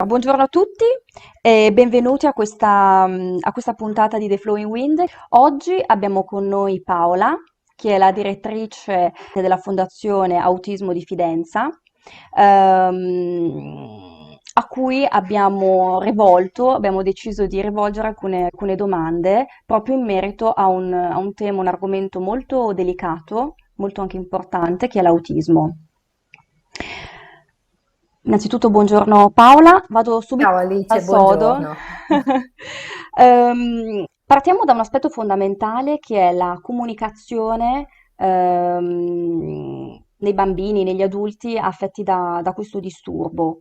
Buongiorno a tutti e benvenuti a questa puntata di The Flowing Wind. Oggi abbiamo con noi Paola, che è la direttrice della Fondazione Autismo Diffidenza, a cui abbiamo deciso di rivolgere alcune domande proprio in merito a un tema, un argomento molto delicato, molto anche importante, che è l'autismo. Innanzitutto buongiorno Paola, vado subito Ciao al Alice, sodo. buongiorno. Partiamo da un aspetto fondamentale che è la comunicazione nei bambini, negli adulti affetti da questo disturbo.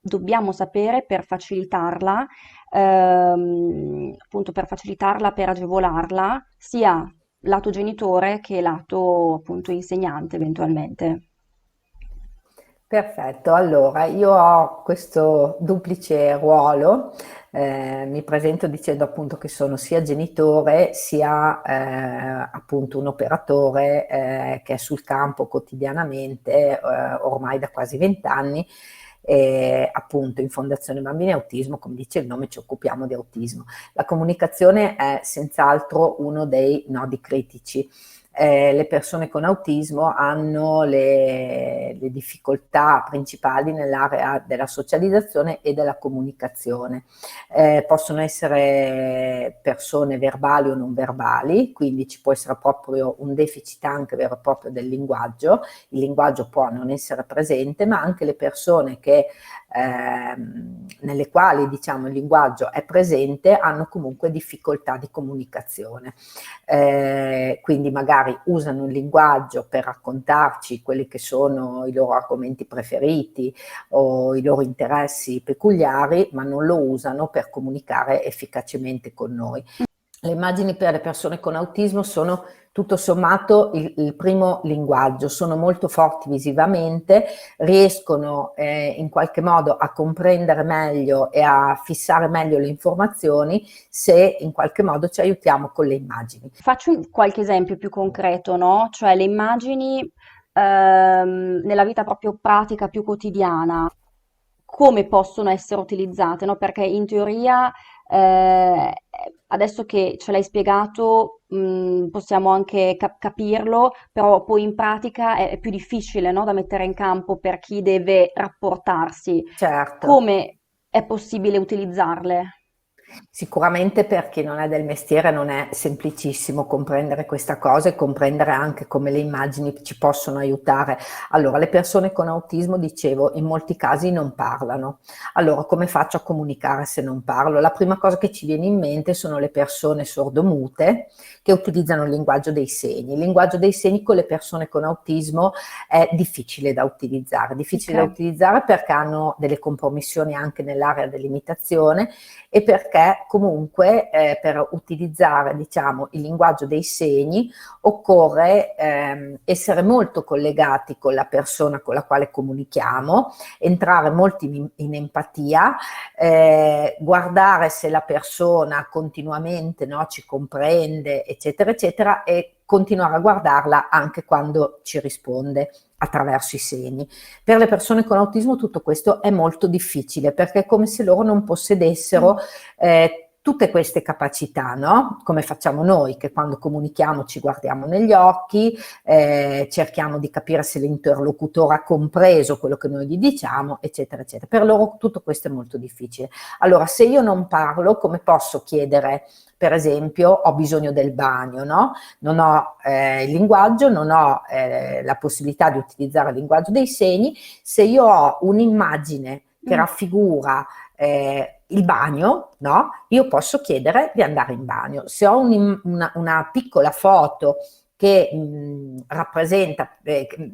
Dobbiamo sapere per facilitarla, appunto per facilitarla, per agevolarla, sia lato genitore che lato appunto insegnante eventualmente. Perfetto, allora io ho questo duplice ruolo, mi presento dicendo appunto che sono sia genitore sia appunto un operatore che è sul campo quotidianamente ormai da quasi 20 anni, appunto in Fondazione Bambini Autismo, come dice il nome, ci occupiamo di autismo. La comunicazione è senz'altro uno dei nodi critici. Le persone con autismo hanno le difficoltà principali nell'area della socializzazione e della comunicazione. Possono essere persone verbali o non verbali, quindi ci può essere proprio un deficit anche vero e proprio del linguaggio. Il linguaggio può non essere presente, ma anche le persone nelle quali diciamo il linguaggio è presente hanno comunque difficoltà di comunicazione. Quindi magari usano il linguaggio per raccontarci quelli che sono i loro argomenti preferiti o i loro interessi peculiari, ma non lo usano per comunicare efficacemente con noi. Le immagini per le persone con autismo sono tutto sommato il primo linguaggio, sono molto forti visivamente, riescono in qualche modo a comprendere meglio e a fissare meglio le informazioni se in qualche modo ci aiutiamo con le immagini. Faccio qualche esempio più concreto, no? Cioè le immagini nella vita proprio pratica, più quotidiana, come possono essere utilizzate, no? Perché in teoria, eh, adesso che ce l'hai spiegato, possiamo anche capirlo, però poi in pratica è più difficile, no? Da mettere in campo per chi deve rapportarsi. Certo. Come è possibile utilizzarle? Sicuramente per chi non è del mestiere non è semplicissimo comprendere questa cosa e comprendere anche come le immagini ci possono aiutare. Allora, le persone con autismo, dicevo, in molti casi non parlano. Allora, come faccio a comunicare se non parlo? La prima cosa che ci viene in mente sono le persone sordomute che utilizzano il linguaggio dei segni. Il linguaggio dei segni con le persone con autismo è Ok. difficile da utilizzare perché hanno delle compromissioni anche nell'area dell'imitazione e perché comunque per utilizzare diciamo il linguaggio dei segni occorre essere molto collegati con la persona con la quale comunichiamo, entrare molto in empatia, guardare se la persona continuamente no, ci comprende eccetera eccetera e continuare a guardarla anche quando ci risponde attraverso i segni. Per le persone con autismo tutto questo è molto difficile perché è come se loro non possedessero Mm. tutte queste capacità, no? Come facciamo noi, che quando comunichiamo ci guardiamo negli occhi, cerchiamo di capire se l'interlocutore ha compreso quello che noi gli diciamo, eccetera, eccetera. Per loro tutto questo è molto difficile. Allora, se io non parlo, come posso chiedere, per esempio, ho bisogno del bagno, no? Non ho il linguaggio, non ho la possibilità di utilizzare il linguaggio dei segni. Se io ho un'immagine che Mm. raffigura il bagno, no? Io posso chiedere di andare in bagno. Se ho una piccola foto che rappresenta,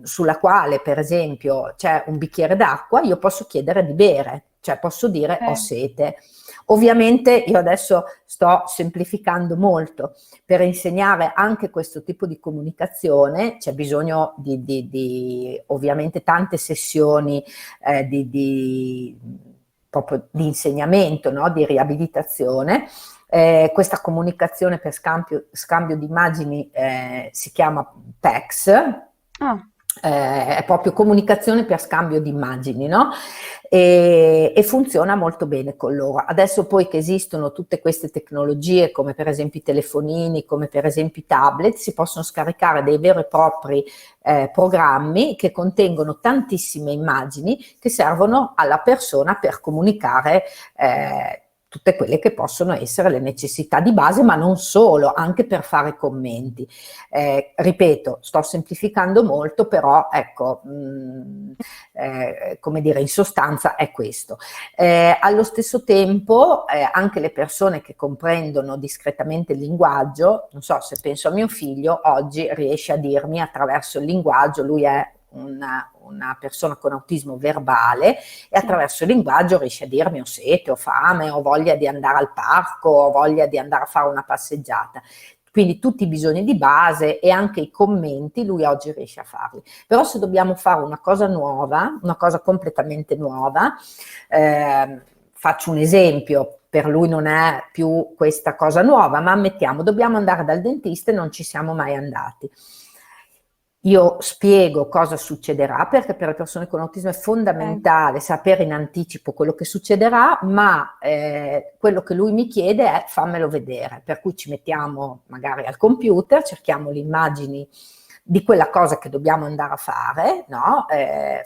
sulla quale per esempio c'è un bicchiere d'acqua, io posso chiedere di bere, cioè posso dire ho Ok. sete. Ovviamente io adesso sto semplificando molto, per insegnare anche questo tipo di comunicazione c'è bisogno di ovviamente tante sessioni proprio di insegnamento, no? Di riabilitazione. Questa comunicazione per scambio di immagini si chiama PECS, Ah. È proprio comunicazione per scambio di immagini, no? E funziona molto bene con loro. Adesso poi che esistono tutte queste tecnologie, come per esempio i telefonini, come per esempio i tablet, si possono scaricare dei veri e propri programmi che contengono tantissime immagini che servono alla persona per comunicare tutte quelle che possono essere le necessità di base, ma non solo, anche per fare commenti. Ripeto, sto semplificando molto, però ecco, come dire, in sostanza è questo. Allo stesso tempo, anche le persone che comprendono discretamente il linguaggio, non so, se penso a mio figlio, oggi riesce a dirmi attraverso il linguaggio, lui è una persona con autismo verbale e Sì. attraverso il linguaggio riesce a dirmi ho sete, ho fame, ho voglia di andare al parco, ho voglia di andare a fare una passeggiata. Quindi tutti i bisogni di base e anche i commenti lui oggi riesce a farli. Però se dobbiamo fare una cosa nuova, una cosa completamente nuova, faccio un esempio, per lui non è più questa cosa nuova, ma ammettiamo, dobbiamo andare dal dentista e non ci siamo mai andati. Io spiego cosa succederà perché per le persone con autismo è Ok. fondamentale sapere in anticipo quello che succederà, ma quello che lui mi chiede è fammelo vedere, per cui ci mettiamo magari al computer, cerchiamo le immagini di quella cosa che dobbiamo andare a fare, no?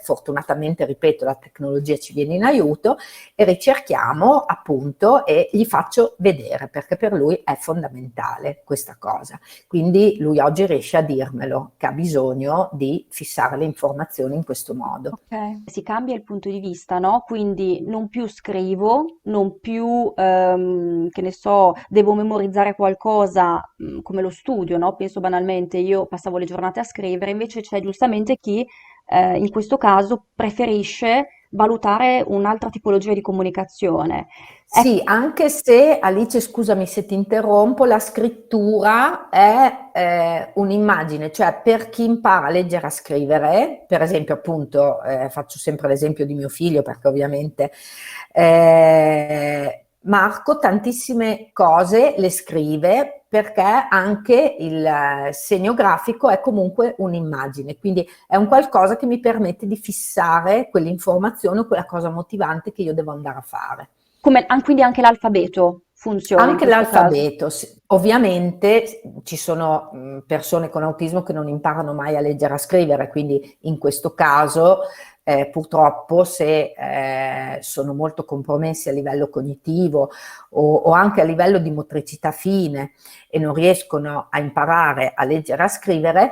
Fortunatamente, ripeto, la tecnologia ci viene in aiuto e ricerchiamo appunto e gli faccio vedere perché per lui è fondamentale questa cosa. Quindi lui oggi riesce a dirmelo che ha bisogno di fissare le informazioni in questo modo. Ok, si cambia il punto di vista, no? Quindi non più scrivo, non più, che ne so, devo memorizzare qualcosa, come lo studio, no? Penso banalmente, io passavo le giornate a scrivere, invece c'è giustamente chi, in questo caso, preferisce valutare un'altra tipologia di comunicazione. Sì, Ecco, anche se, Alice, scusami se ti interrompo, la scrittura è un'immagine, cioè per chi impara a leggere e a scrivere, per esempio appunto, faccio sempre l'esempio di mio figlio perché ovviamente Marco tantissime cose le scrive perché anche il segno grafico è comunque un'immagine, quindi è un qualcosa che mi permette di fissare quell'informazione o quella cosa motivante che io devo andare a fare. quindi anche l'alfabeto funziona in Anche questo caso. l'alfabeto, ovviamente ci sono persone con autismo che non imparano mai a leggere e a scrivere, quindi in questo caso purtroppo se sono molto compromessi a livello cognitivo o anche a livello di motricità fine e non riescono a imparare a leggere e a scrivere,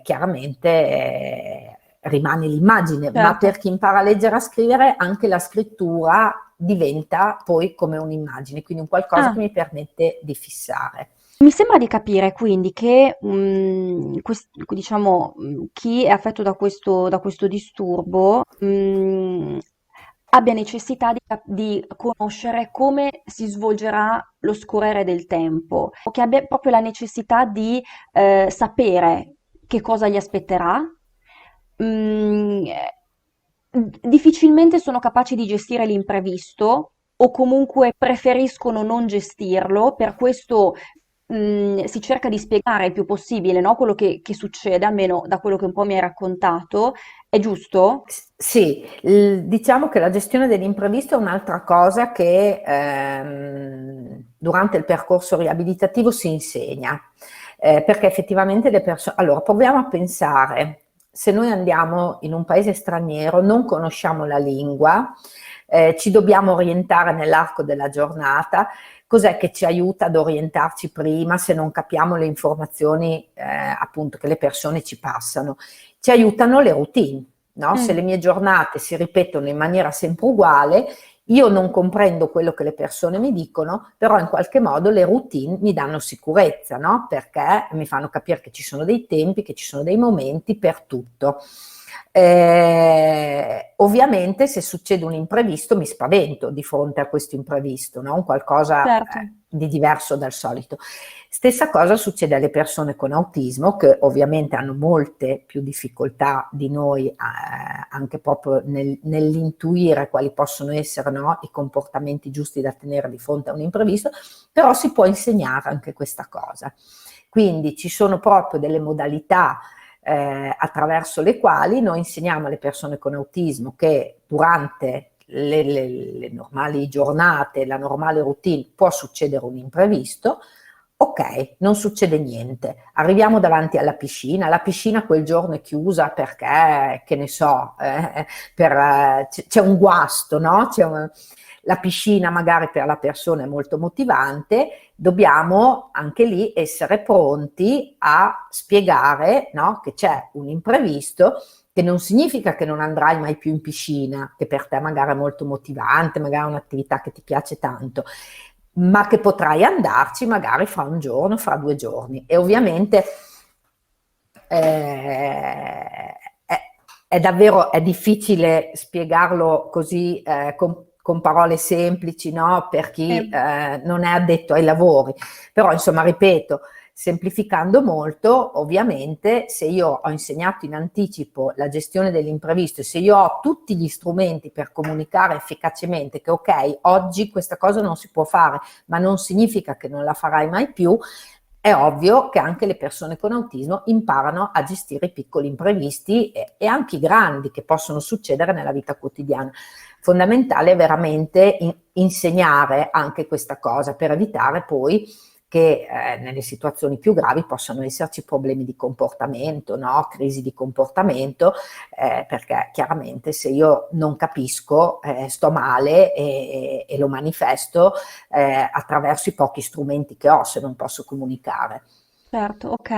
chiaramente rimane l'immagine, ma Certo. per chi impara a leggere e a scrivere anche la scrittura diventa poi come un'immagine, quindi un qualcosa che Ah. mi permette di fissare. Mi sembra di capire quindi che, diciamo, chi è affetto da questo disturbo, abbia necessità di conoscere come si svolgerà lo scorrere del tempo, o che abbia proprio la necessità di sapere che cosa gli aspetterà. Difficilmente sono capaci di gestire l'imprevisto o comunque preferiscono non gestirlo, per questo si cerca di spiegare il più possibile, no, quello che succede, almeno da quello che un po' mi hai raccontato. È giusto? Sì, diciamo che la gestione dell'imprevisto è un'altra cosa che durante il percorso riabilitativo si insegna, perché effettivamente le persone... Allora, proviamo a pensare, se noi andiamo in un paese straniero, non conosciamo la lingua, ci dobbiamo orientare nell'arco della giornata, cos'è che ci aiuta ad orientarci prima se non capiamo le informazioni appunto che le persone ci passano? Ci aiutano le routine, no? Se le Mm. mie giornate si ripetono in maniera sempre uguale, io non comprendo quello che le persone mi dicono, però in qualche modo le routine mi danno sicurezza, no? Perché mi fanno capire che ci sono dei tempi, che ci sono dei momenti per tutto. Ovviamente se succede un imprevisto mi spavento di fronte a questo imprevisto, no? Un qualcosa Certo. di diverso dal solito. Stessa cosa succede alle persone con autismo che ovviamente hanno molte più difficoltà di noi anche proprio nell'intuire quali possono essere, no, i comportamenti giusti da tenere di fronte a un imprevisto, però si può insegnare anche questa cosa. Quindi ci sono proprio delle modalità attraverso le quali noi insegniamo alle persone con autismo che durante le normali giornate, la normale routine, può succedere un imprevisto. Ok, non succede niente. Arriviamo davanti alla piscina. La piscina quel giorno è chiusa perché, che ne so, c'è un guasto, no? La piscina magari per la persona è molto motivante. Dobbiamo anche lì essere pronti a spiegare, no, che c'è un imprevisto, che non significa che non andrai mai più in piscina, che per te magari è molto motivante, magari è un'attività che ti piace tanto, ma che potrai andarci magari fra un giorno, fra 2 giorni. E ovviamente è davvero è difficile spiegarlo così con parole semplici, no? Per chi non è addetto ai lavori. Però, insomma, ripeto, semplificando molto, ovviamente, se io ho insegnato in anticipo la gestione dell'imprevisto, se io ho tutti gli strumenti per comunicare efficacemente che ok, oggi questa cosa non si può fare, ma non significa che non la farai mai più, è ovvio che anche le persone con autismo imparano a gestire i piccoli imprevisti e anche i grandi che possono succedere nella vita quotidiana. Fondamentale è veramente insegnare anche questa cosa per evitare poi che nelle situazioni più gravi possano esserci problemi di comportamento, no? Crisi di comportamento, perché chiaramente se io non capisco sto male e lo manifesto attraverso i pochi strumenti che ho se non posso comunicare. Certo, ok.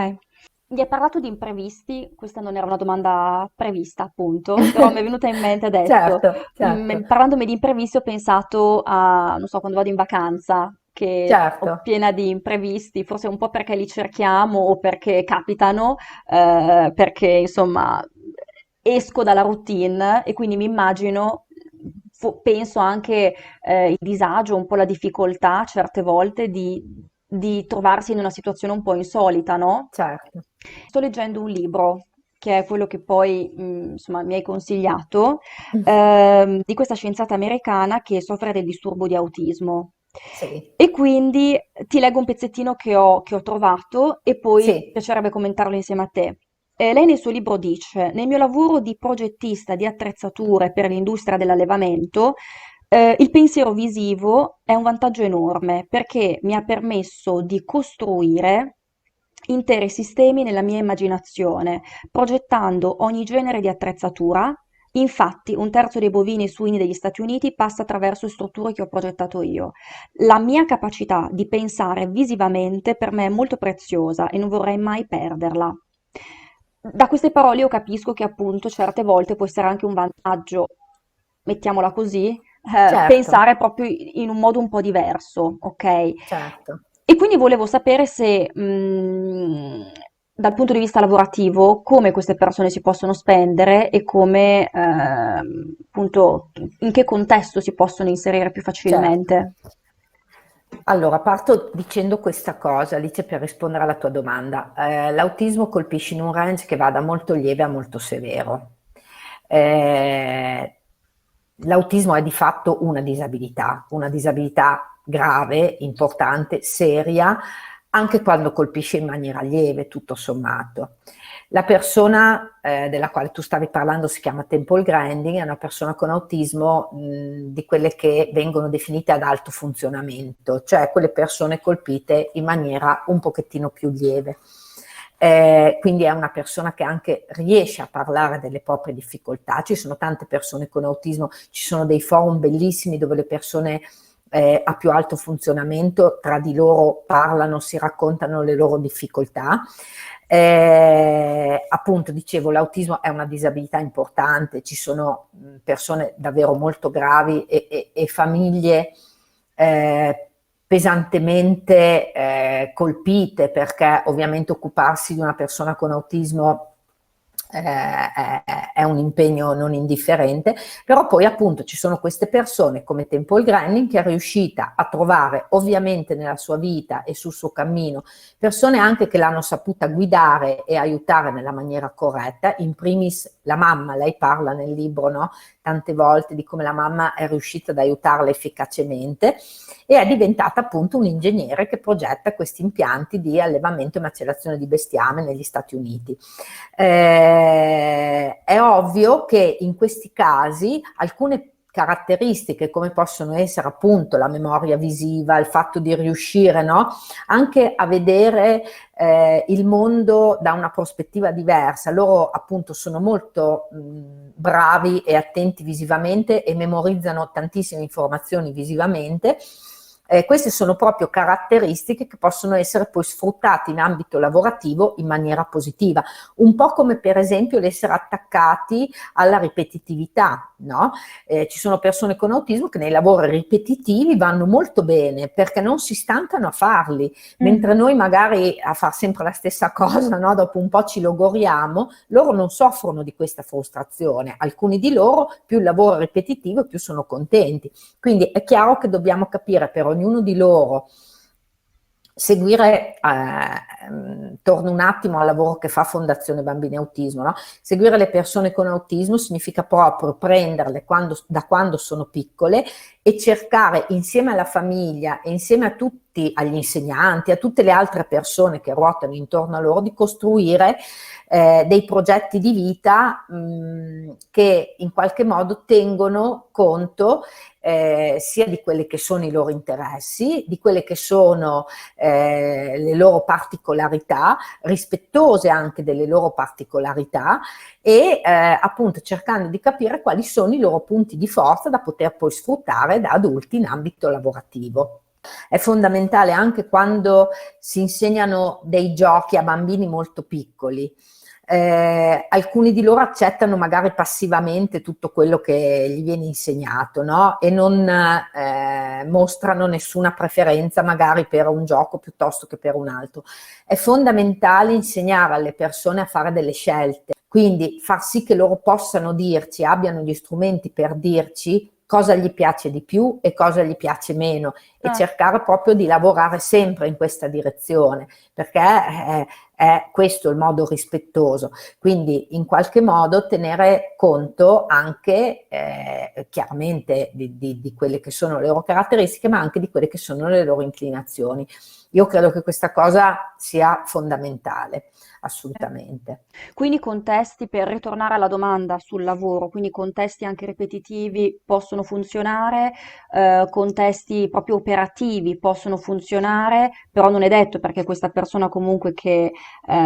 Mi hai parlato di imprevisti, questa non era una domanda prevista, appunto, però mi è venuta in mente adesso. Certo, certo, Parlandomi di imprevisti, ho pensato a, non so, quando vado in vacanza, che ho certo, piena di imprevisti, forse un po' perché li cerchiamo o perché capitano, perché insomma esco dalla routine e quindi mi immagino, penso anche il disagio, un po' la difficoltà certe volte di trovarsi in una situazione un po' insolita, no? certo. Sto leggendo un libro che è quello che poi, insomma, mi hai consigliato, di questa scienziata americana che soffre del disturbo di autismo. Sì, E quindi ti leggo un pezzettino che ho trovato e poi mi sì, piacerebbe commentarlo insieme a te. Lei nel suo libro dice: Nel mio lavoro di progettista di attrezzature per l'industria dell'allevamento, il pensiero visivo è un vantaggio enorme perché mi ha permesso di costruire interi sistemi nella mia immaginazione, progettando ogni genere di attrezzatura. Infatti, un terzo dei bovini e suini degli Stati Uniti passa attraverso strutture che ho progettato io. La mia capacità di pensare visivamente per me è molto preziosa e non vorrei mai perderla. Da queste parole io capisco che appunto certe volte può essere anche un vantaggio, mettiamola così, certo, pensare proprio in un modo un po' diverso, ok? certo. E quindi volevo sapere se, dal punto di vista lavorativo, come queste persone si possono spendere e come, appunto, in che contesto si possono inserire più Certo. facilmente. Allora, parto dicendo questa cosa, Alice, per rispondere alla tua domanda. L'autismo colpisce in un range che va da molto lieve a molto severo. Eh, L'autismo è di fatto una disabilità grave, importante, seria, anche quando colpisce in maniera lieve, tutto sommato. La persona della quale tu stavi parlando si chiama Temple Grandin, è una persona con autismo di quelle che vengono definite ad alto funzionamento, cioè quelle persone colpite in maniera un pochettino più lieve. Quindi è una persona che anche riesce a parlare delle proprie difficoltà. Ci sono tante persone con autismo, ci sono dei forum bellissimi dove le persone a più alto funzionamento tra di loro parlano, si raccontano le loro difficoltà. Appunto, dicevo, l'autismo è una disabilità importante, ci sono persone davvero molto gravi e famiglie pesantemente colpite, perché ovviamente occuparsi di una persona con autismo è un impegno non indifferente, però poi appunto ci sono queste persone come Temple Grandin che è riuscita a trovare ovviamente nella sua vita e sul suo cammino persone anche che l'hanno saputa guidare e aiutare nella maniera corretta, in primis la mamma, lei parla nel libro, no? Tante volte di come la mamma è riuscita ad aiutarla efficacemente e è diventata appunto un ingegnere che progetta questi impianti di allevamento e macellazione di bestiame negli Stati Uniti. È ovvio che in questi casi alcune caratteristiche come possono essere appunto la memoria visiva, il fatto di riuscire, no, anche a vedere il mondo da una prospettiva diversa. Loro appunto sono molto bravi e attenti visivamente e memorizzano tantissime informazioni visivamente. Queste sono proprio caratteristiche che possono essere poi sfruttate in ambito lavorativo in maniera positiva, un po' come per esempio l'essere attaccati alla ripetitività, no? Ci sono persone con autismo che nei lavori ripetitivi vanno molto bene perché non si stancano a farli, mentre noi magari a fare sempre la stessa cosa, no? Dopo un po' ci logoriamo, loro non soffrono di questa frustrazione, alcuni di loro più il lavoro è ripetitivo più sono contenti, quindi è chiaro che dobbiamo capire per ognuno di loro seguire, torno un attimo al lavoro che fa Fondazione Bambini Autismo, no? Seguire le persone con autismo significa proprio prenderle da quando sono piccole e cercare insieme alla famiglia e insieme a tutti, agli insegnanti, a tutte le altre persone che ruotano intorno a loro, di costruire dei progetti di vita che in qualche modo tengono conto sia di quelli che sono i loro interessi, di quelle che sono le loro particolarità, rispettose anche delle loro particolarità e appunto cercando di capire quali sono i loro punti di forza da poter poi sfruttare da adulti in ambito lavorativo. È fondamentale anche quando si insegnano dei giochi a bambini molto piccoli. Alcuni di loro accettano magari passivamente tutto quello che gli viene insegnato, no? E non mostrano nessuna preferenza magari per un gioco piuttosto che per un altro. È fondamentale insegnare alle persone a fare delle scelte, quindi far sì che loro possano dirci, abbiano gli strumenti per dirci cosa gli piace di più e cosa gli piace meno e cercare proprio di lavorare sempre in questa direzione, perché è questo il modo rispettoso. Quindi in qualche modo tenere conto anche chiaramente di quelle che sono le loro caratteristiche, ma anche di quelle che sono le loro inclinazioni. Io credo che questa cosa sia fondamentale, assolutamente. Quindi contesti, per ritornare alla domanda sul lavoro, quindi contesti anche ripetitivi possono funzionare, contesti proprio operativi possono funzionare, però non è detto perché questa persona comunque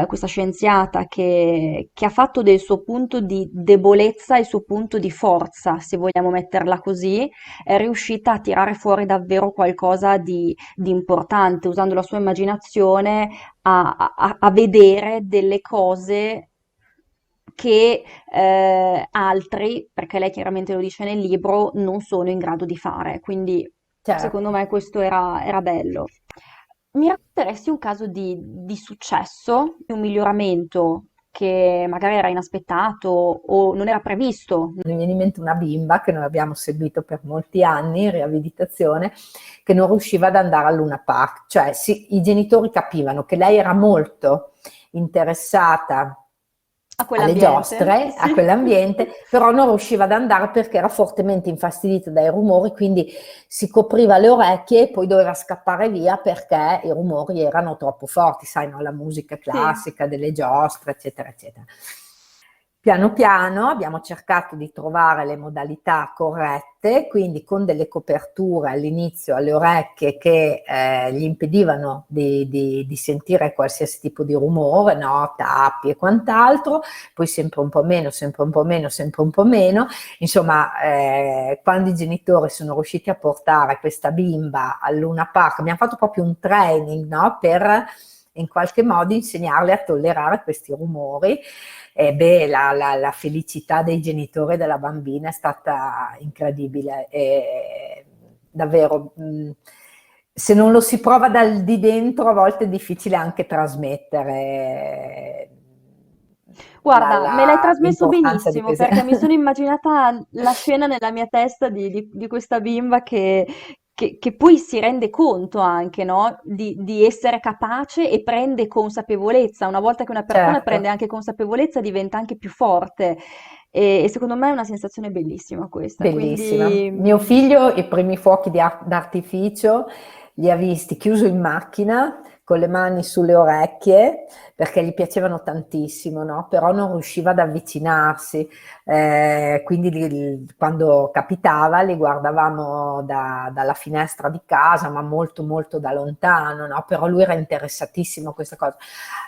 questa scienziata che ha fatto del suo punto di debolezza il suo punto di forza, se vogliamo metterla così, è riuscita a tirare fuori davvero qualcosa di importante, usando la sua immaginazione a vedere delle cose che altri, perché lei chiaramente lo dice nel libro, non sono in grado di fare. Quindi secondo Certo. me questo era bello. Mi racconteresti un caso di successo, di un miglioramento che magari era inaspettato o non era previsto? Mi viene in mente una bimba che noi abbiamo seguito per molti anni in riabilitazione, che non riusciva ad andare al Luna Park, cioè i genitori capivano che lei era molto interessata A alle quell'ambiente? giostre, a Sì. quell'ambiente, però non riusciva ad andare perché era fortemente infastidita dai rumori, quindi si copriva le orecchie e poi doveva scappare via perché i rumori erano troppo forti, sai, no? La musica Sì. classica delle giostre, eccetera, eccetera. Piano piano abbiamo cercato di trovare le modalità corrette, quindi con delle coperture all'inizio alle orecchie che gli impedivano di sentire qualsiasi tipo di rumore, no? Tappi e quant'altro, poi sempre un po' meno, sempre un po' meno, sempre un po' meno. Insomma, quando i genitori sono riusciti a portare questa bimba al Luna Park, abbiamo fatto proprio un training, no? Per in qualche modo insegnarle a tollerare questi rumori. Beh, la felicità dei genitori della bambina è stata incredibile. Davvero, se non lo si prova di dentro, a volte è difficile anche trasmettere. Guarda, me l'hai trasmesso l'importanza di benissimo queste... perché mi sono immaginata la scena nella mia testa di questa bimba che poi si rende conto anche, no? Di essere capace e prende consapevolezza. Una volta che una persona prende Certo. anche consapevolezza, diventa anche più forte. E secondo me è una sensazione bellissima questa. Bellissima. Quindi, Mio figlio i primi fuochi d'artificio li ha visti chiuso in macchina con le mani sulle orecchie perché gli piacevano tantissimo, no? Però non riusciva ad avvicinarsi. Quindi quando capitava li guardavamo dalla finestra di casa, ma molto molto da lontano, no? Però lui era interessatissimo a questa cosa.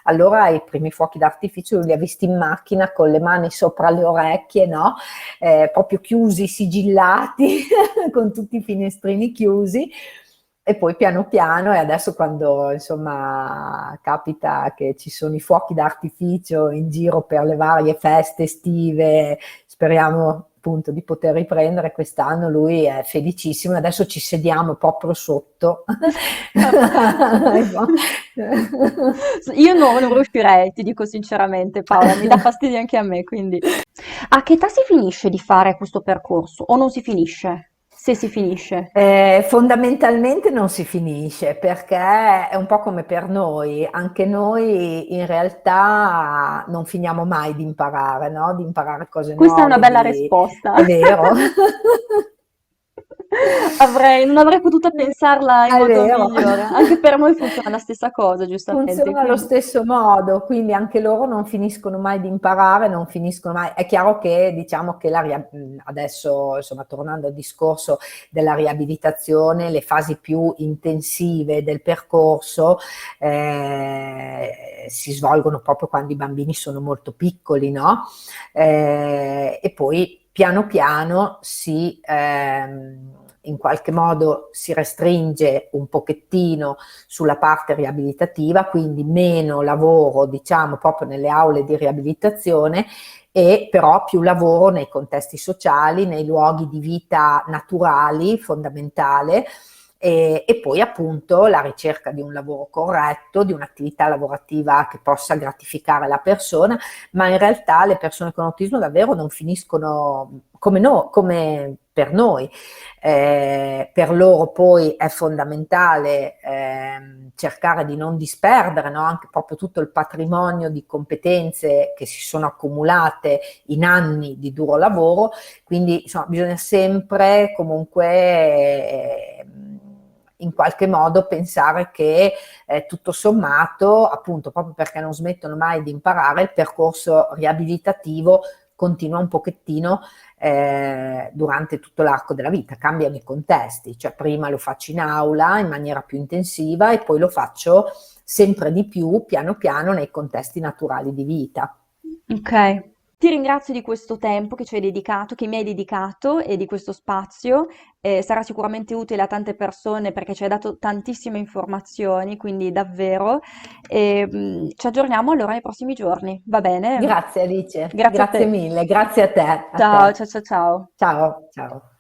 Allora i primi fuochi d'artificio li ha visti in macchina con le mani sopra le orecchie, no? Proprio chiusi, sigillati, con tutti i finestrini chiusi. E poi piano piano, e adesso quando insomma capita che ci sono i fuochi d'artificio in giro per le varie feste estive, speriamo appunto di poter riprendere quest'anno, lui è felicissimo, e adesso ci sediamo proprio sotto. io no, non riuscirei, ti dico sinceramente, Paola, mi dà fastidio anche a me, quindi. A che età si finisce di fare questo percorso? O non si finisce? Se si finisce. Fondamentalmente non si finisce perché è un po' come per noi, anche noi in realtà non finiamo mai di imparare, no? Di imparare cose Questa è una nuove, bella risposta. è vero. Non avrei potuto pensarla in È modo vero. migliore. Anche per noi funziona la stessa cosa, giustamente. Funziona allo Quindi. stesso modo, quindi anche loro non finiscono mai di imparare, non finiscono mai. È chiaro che diciamo che adesso, insomma, tornando al discorso della riabilitazione, le fasi più intensive del percorso si svolgono proprio quando i bambini sono molto piccoli, no? E poi piano piano in qualche modo si restringe un pochettino sulla parte riabilitativa, quindi meno lavoro, diciamo, proprio nelle aule di riabilitazione, e però più lavoro nei contesti sociali, nei luoghi di vita naturali, fondamentale, e poi appunto la ricerca di un lavoro corretto, di un'attività lavorativa che possa gratificare la persona, ma in realtà le persone con autismo davvero non finiscono come, come per noi. Per loro poi è fondamentale cercare di non disperdere, no? Anche proprio tutto il patrimonio di competenze che si sono accumulate in anni di duro lavoro, quindi insomma, bisogna sempre comunque in qualche modo pensare che tutto sommato, appunto proprio perché non smettono mai di imparare, il percorso riabilitativo continua un pochettino durante tutto l'arco della vita, cambiano i contesti, cioè prima lo faccio in aula in maniera più intensiva e poi lo faccio sempre di più, piano piano, nei contesti naturali di vita. Ok. Ti ringrazio di questo tempo che ci hai dedicato, che mi hai dedicato e di questo spazio. Sarà sicuramente utile a tante persone perché ci hai dato tantissime informazioni, quindi davvero. Ci aggiorniamo allora nei prossimi giorni, va bene? Grazie Alice, Grazie a grazie te. mille, grazie a te, a Ciao, te. ciao, ciao, ciao. Ciao, ciao.